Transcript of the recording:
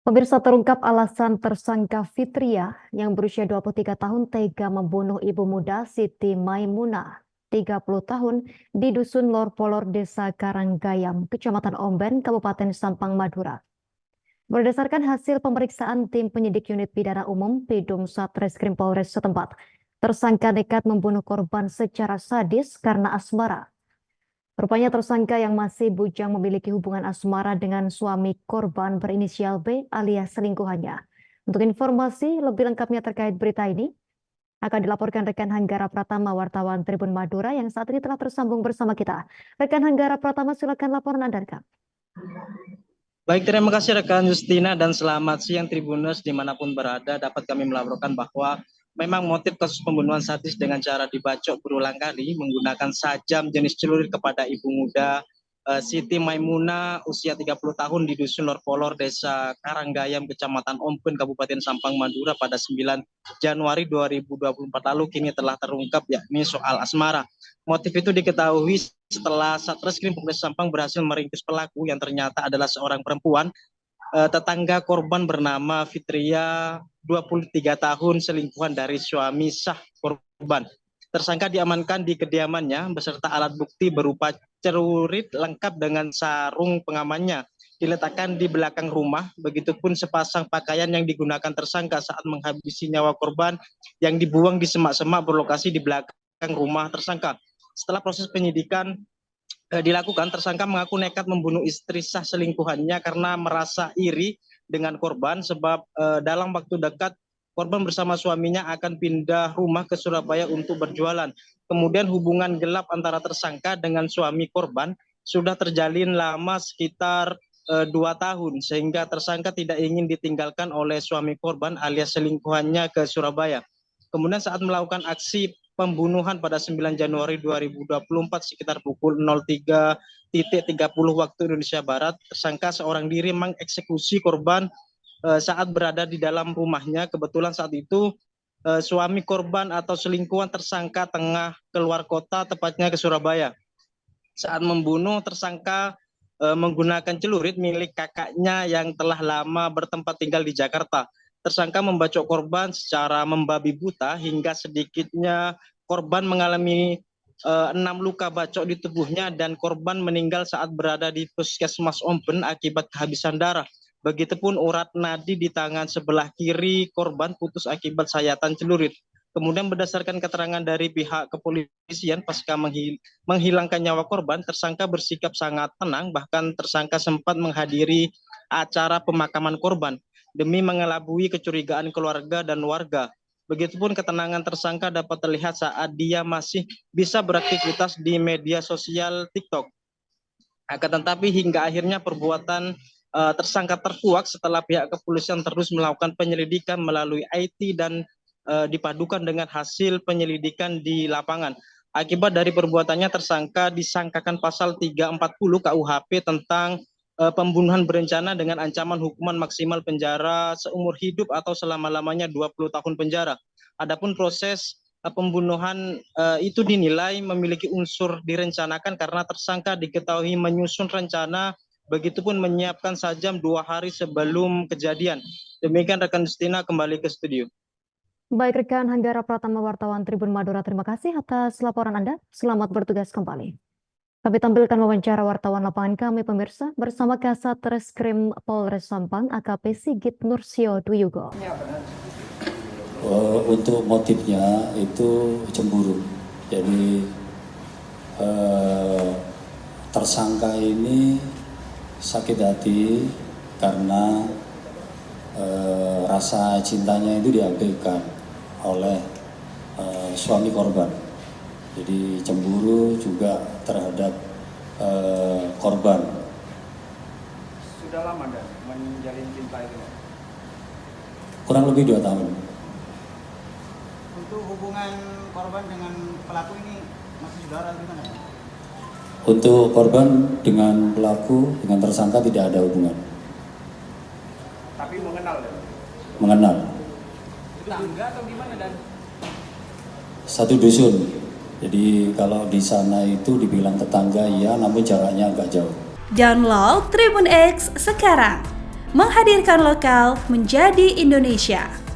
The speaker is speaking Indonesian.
Pemirsa, terungkap alasan tersangka Fitria yang berusia 23 tahun tega membunuh ibu muda Siti Maimunah, 30 tahun, di Dusun Lor Polor, Desa Karanggayam, Kecamatan Omben, Kabupaten Sampang, Madura. Berdasarkan hasil pemeriksaan tim penyidik unit pidana umum Pidum Satreskrim Polres setempat, tersangka nekat membunuh korban secara sadis karena asmara. Rupanya tersangka yang masih bujang memiliki hubungan asmara dengan suami korban berinisial B alias selingkuhannya. Untuk informasi lebih lengkapnya terkait berita ini, akan dilaporkan rekan Hanggara Pratama, wartawan Tribun Madura yang saat ini telah tersambung bersama kita. Rekan Hanggara Pratama, silakan laporan Anda, rekan. Baik, terima kasih rekan Justina dan selamat siang Tribuners dimanapun berada. Dapat kami melaporkan bahwa memang motif kasus pembunuhan sadis dengan cara dibacok berulang kali menggunakan sajam jenis celurit kepada ibu muda Siti Maimunah usia 30 tahun di Dusun Lor Polor, Desa Karanggayam, Kecamatan Omben, Kabupaten Sampang, Madura pada 9 Januari 2024 lalu kini telah terungkap, yakni soal asmara. Motif itu diketahui setelah Satreskrim Polres Sampang berhasil meringkus pelaku yang ternyata adalah seorang perempuan tetangga korban bernama Fitria, 23 tahun, selingkuhan dari suami sah korban. Tersangka diamankan di kediamannya beserta alat bukti berupa celurit lengkap dengan sarung pengamannya. Diletakkan di belakang rumah, begitupun sepasang pakaian yang digunakan tersangka saat menghabisi nyawa korban yang dibuang di semak-semak berlokasi di belakang rumah tersangka. Setelah proses penyidikan dilakukan, tersangka mengaku nekat membunuh istri sah selingkuhannya karena merasa iri dengan korban sebab dalam waktu dekat korban bersama suaminya akan pindah rumah ke Surabaya untuk berjualan. Kemudian hubungan gelap antara tersangka dengan suami korban sudah terjalin lama sekitar 2 tahun sehingga tersangka tidak ingin ditinggalkan oleh suami korban alias selingkuhannya ke Surabaya. Kemudian saat melakukan aksi pembunuhan pada 9 Januari 2024 sekitar pukul 03.30 waktu Indonesia Barat, tersangka seorang diri mengeksekusi korban saat berada di dalam rumahnya. Kebetulan saat itu suami korban atau selingkuhan tersangka tengah keluar kota, tepatnya ke Surabaya. Saat membunuh, tersangka menggunakan celurit milik kakaknya yang telah lama bertempat tinggal di Jakarta. Tersangka membacok korban secara membabi buta hingga sedikitnya korban mengalami 6 luka bacok di tubuhnya dan korban meninggal saat berada di Puskesmas Omben akibat kehabisan darah. Begitupun urat nadi di tangan sebelah kiri korban putus akibat sayatan celurit. Kemudian berdasarkan keterangan dari pihak kepolisian pasca menghilangkan nyawa korban, tersangka bersikap sangat tenang, bahkan tersangka sempat menghadiri acara pemakaman korban demi mengelabui kecurigaan keluarga dan warga. Begitupun ketenangan tersangka dapat terlihat saat dia masih bisa beraktivitas di media sosial TikTok. Akan tetapi hingga akhirnya perbuatan tersangka terkuak setelah pihak kepolisian terus melakukan penyelidikan melalui IT dan dipadukan dengan hasil penyelidikan di lapangan. Akibat dari perbuatannya, tersangka disangkakan pasal 340 KUHP tentang pembunuhan berencana dengan ancaman hukuman maksimal penjara seumur hidup atau selama-lamanya 20 tahun penjara. Adapun proses pembunuhan itu dinilai memiliki unsur direncanakan karena tersangka diketahui menyusun rencana, begitupun menyiapkan sajam 2 hari sebelum kejadian. Demikian rekan Justina, kembali ke studio. Baik, rekan Hanggara Pratama, wartawan Tribun Madura, terima kasih atas laporan Anda. Selamat bertugas kembali. Kami tampilkan wawancara wartawan lapangan kami, pemirsa, bersama Kasat Reskrim Polres Sampang, AKP Sigit Nursio Dwiyugo. Untuk motifnya itu cemburu. Jadi tersangka ini sakit hati karena rasa cintanya itu diabaikan oleh suami korban. Jadi cemburu juga terhadap korban. Sudah lama dan menjalin cinta itu? Kurang lebih 2 tahun. Untuk hubungan korban dengan pelaku ini masih saudara atau gimana? Untuk korban dengan pelaku, dengan tersangka tidak ada hubungan. Tapi mengenal ya? Mengenal. Tetangga atau gimana dan? Satu dusun. Jadi kalau di sana itu dibilang tetangga ya, namun jaraknya agak jauh. Download Tribun X sekarang, menghadirkan lokal menjadi Indonesia.